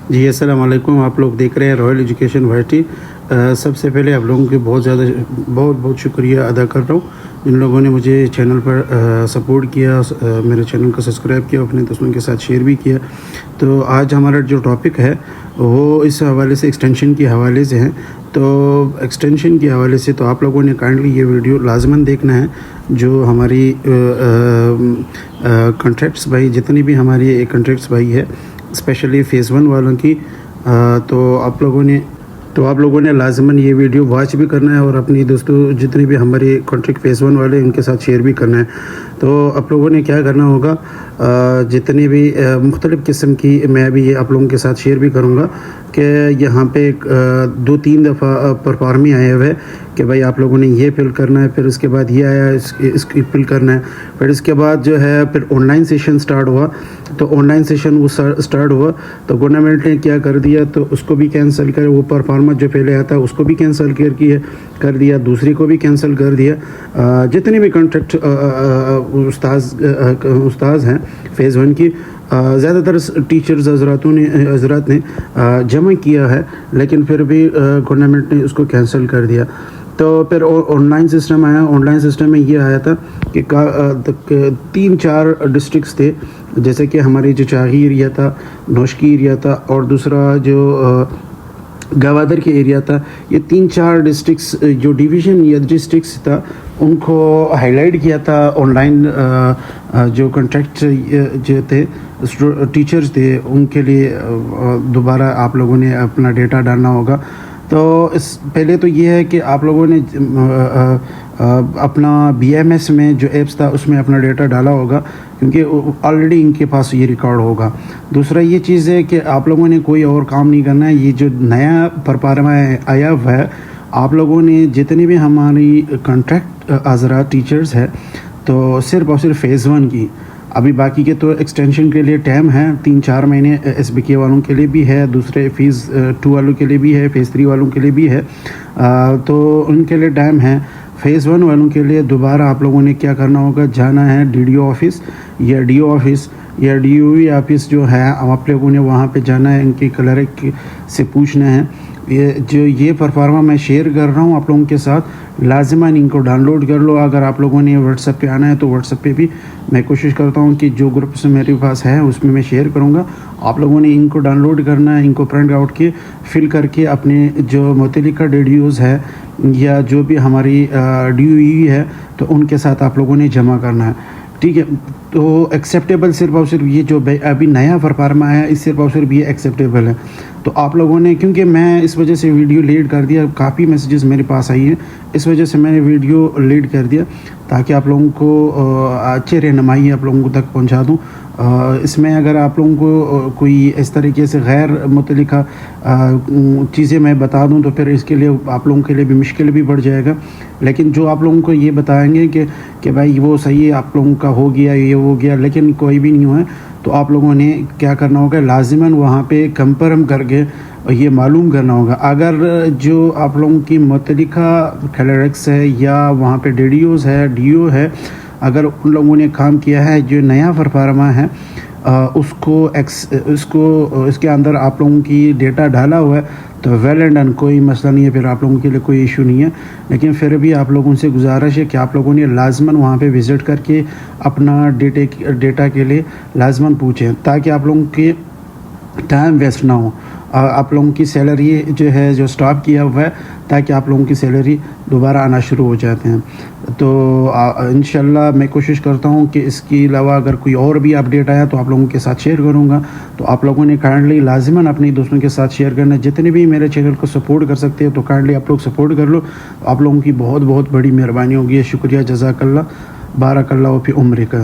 جی السلام علیکم. آپ لوگ دیکھ رہے ہیں رائل ایجوکیشن وائٹی. سب سے پہلے آپ لوگوں کے بہت شکریہ ادا کر رہا ہوں جن لوگوں نے مجھے چینل پر سپورٹ کیا, میرے چینل کو سبسکرائب کیا, اپنے دوستوں کے ساتھ شیئر بھی کیا. تو آج ہمارا جو ٹاپک ہے وہ اس حوالے سے ایکسٹینشن کے حوالے سے ہے. تو ایکسٹینشن کے حوالے سے تو آپ لوگوں نے کائنڈلی یہ ویڈیو لازماً دیکھنا ہے. جو ہماری کنٹریکٹس بھائی, جتنی بھی ہماری کنٹریکٹس بھائی ہے اسپیشلی فیز 1 والوں کی, تو آپ لوگوں نے لازماً یہ ویڈیو واچ بھی کرنا ہے اور اپنی دوستوں جتنے بھی ہماری کنٹریکٹ فیز 1 والے ان کے ساتھ شیئر بھی کرنا ہے. تو آپ لوگوں نے کیا کرنا ہوگا, جتنی بھی مختلف قسم کی میں بھی یہ آپ لوگوں کے ساتھ شیئر بھی کروں گا کہ یہاں پہ 2-3 دفعہ پرفارمی آئے ہوئے کہ بھائی آپ لوگوں نے یہ فل کرنا ہے, پھر اس کے بعد یہ آیا اس کی فل کرنا ہے, پھر اس کے بعد جو ہے پھر آن لائن سیشن سٹارٹ ہوا. تو آن لائن سیشن وہ سٹارٹ ہوا تو گورنمنٹ نے کیا کر دیا, تو اس کو بھی کینسل کر, وہ پرفارمر جو پہلے آتا اس کو بھی کینسل کر دیا, دوسری کو بھی کینسل کر دیا. جتنے بھی کنٹریکٹ استاذ ہیں فیز 1 کی, زیادہ تر ٹیچرز حضرات نے جمع کیا ہے, لیکن پھر بھی گورنمنٹ نے اس کو کینسل کر دیا. تو پھر آن لائن سسٹم آیا. آن لائن سسٹم میں یہ آیا تھا کہ 3-4 ڈسٹرکٹس تھے, جیسے کہ ہماری جو چاغی ایریا تھا, نوشکی ایریا تھا, اور دوسرا جو گوادر کے ایریا تھا. یہ 3-4 ڈسٹرکٹس جو ڈویژن یا ڈسٹرکٹس تھا ان کو ہائی لائٹ کیا تھا. آن لائن جو کنٹریکٹ جو تھے ٹیچرز تھے ان کے لیے دوبارہ آپ لوگوں نے اپنا ڈیٹا ڈالنا ہوگا. تو پہلے تو یہ ہے کہ آپ لوگوں نے اپنا BMS میں جو ایپس تھا اس میں اپنا ڈیٹا ڈالا ہوگا, کیونکہ آلریڈی ان کے پاس یہ ریکارڈ ہوگا. دوسرا یہ چیز ہے کہ آپ لوگوں نے کوئی اور کام نہیں کرنا ہے. یہ جو نیا پرپارما آیا ہوا ہے, آپ لوگوں نے جتنی بھی ہماری کنٹریکٹ حضرات ٹیچرز ہے تو صرف اور صرف فیز 1 کی, ابھی باقی کے تو ایکسٹینشن کے لیے ٹائم ہے 3-4 مہینے. SBK والوں کے لیے بھی ہے, دوسرے فیز 2 والوں کے لیے بھی ہے, فیز 3 والوں کے لیے بھی ہے, تو ان کے لیے ٹائم ہے. فیز 1 والوں کے لیے دوبارہ آپ لوگوں نے کیا کرنا ہوگا, جانا ہے DDO آفس یا DO آفس یا DOE آفس جو ہے, آپ لوگوں نے وہاں پہ جانا ہے. ان کی کلرک سے پوچھنا ہے. یہ پرفارما میں شیئر کر رہا ہوں آپ لوگوں کے ساتھ, لازماً ان کو ڈاؤن لوڈ کر لو. اگر آپ لوگوں نے واٹس ایپ پہ آنا ہے تو واٹس ایپ پہ بھی میں کوشش کرتا ہوں کہ جو گروپس میرے پاس ہے اس میں شیئر کروں گا. آپ لوگوں نے ان کو ڈاؤن لوڈ کرنا ہے, ان کو پرنٹ آؤٹ کے فل کر کے اپنے جو متعلقہ DDOs ہے یا جو بھی ہماری DOE ہے تو ان کے ساتھ آپ لوگوں نے جمع کرنا ہے. ٹھیک ہے, تو ایکسیپٹیبل صرف اور صرف یہ جو ابھی نیا پرفارما ہے اس صرف اور صرف یہ ایکسیپٹیبل ہے. تو آپ لوگوں نے, کیونکہ میں اس وجہ سے ویڈیو لیٹ کر دیا, کافی میسیجز میرے پاس آئی ہیں, اس وجہ سے میں نے ویڈیو لیٹ کر دیا تاکہ آپ لوگوں کو اچھے رہنمائی آپ لوگوں کو تک پہنچا دوں. اس میں اگر آپ لوگوں کو کوئی اس طریقے سے غیر متعلقہ چیزیں میں بتا دوں تو پھر اس کے لیے آپ لوگوں کے لیے بھی مشکل بھی بڑھ جائے گا. لیکن جو آپ لوگوں کو یہ بتائیں گے کہ بھائی وہ صحیح ہے, آپ لوگوں کا ہو گیا, یہ ہو گیا, لیکن کوئی بھی نہیں ہوا ہے, تو آپ لوگوں نے کیا کرنا ہوگا, لازماً وہاں پہ کنفرم کر کے یہ معلوم کرنا ہوگا. اگر جو آپ لوگوں کی متعلقہ کلرکس ہے یا وہاں پہ DDOs ہے, DO ہے, اگر ان لوگوں نے کام کیا ہے جو نیا پرفارما ہے اس کے اندر آپ لوگوں کی ڈیٹا ڈالا ہوا ہے تو ویل اینڈ ڈن, کوئی مسئلہ نہیں ہے, پھر آپ لوگوں کے لیے کوئی ایشو نہیں ہے. لیکن پھر بھی آپ لوگوں سے گزارش ہے کہ آپ لوگوں نے لازماً وہاں پہ وزٹ کر کے اپنا ڈیٹا کے لیے لازماً پوچھیں تاکہ آپ لوگوں کے ٹائم ویسٹ نہ ہو. آپ لوگوں کی سیلری جو ہے جو اسٹاپ کیا ہوا ہے تاکہ آپ لوگوں کی سیلری دوبارہ آنا شروع ہو جاتے ہیں. تو انشاءاللہ میں کوشش کرتا ہوں کہ اس کے علاوہ اگر کوئی اور بھی اپڈیٹ آیا تو آپ لوگوں کے ساتھ شیئر کروں گا. تو آپ لوگوں نے کائنڈلی لازماً اپنی دوستوں کے ساتھ شیئر کرنا. جتنے بھی میرے چینل کو سپورٹ کر سکتے ہیں تو کائنڈلی آپ لوگ سپورٹ کر لو. آپ لوگوں کی بہت بہت بڑی مہربانی ہوگی. شکریہ, جزاک اللہ, بارک اللہ فی عمرک.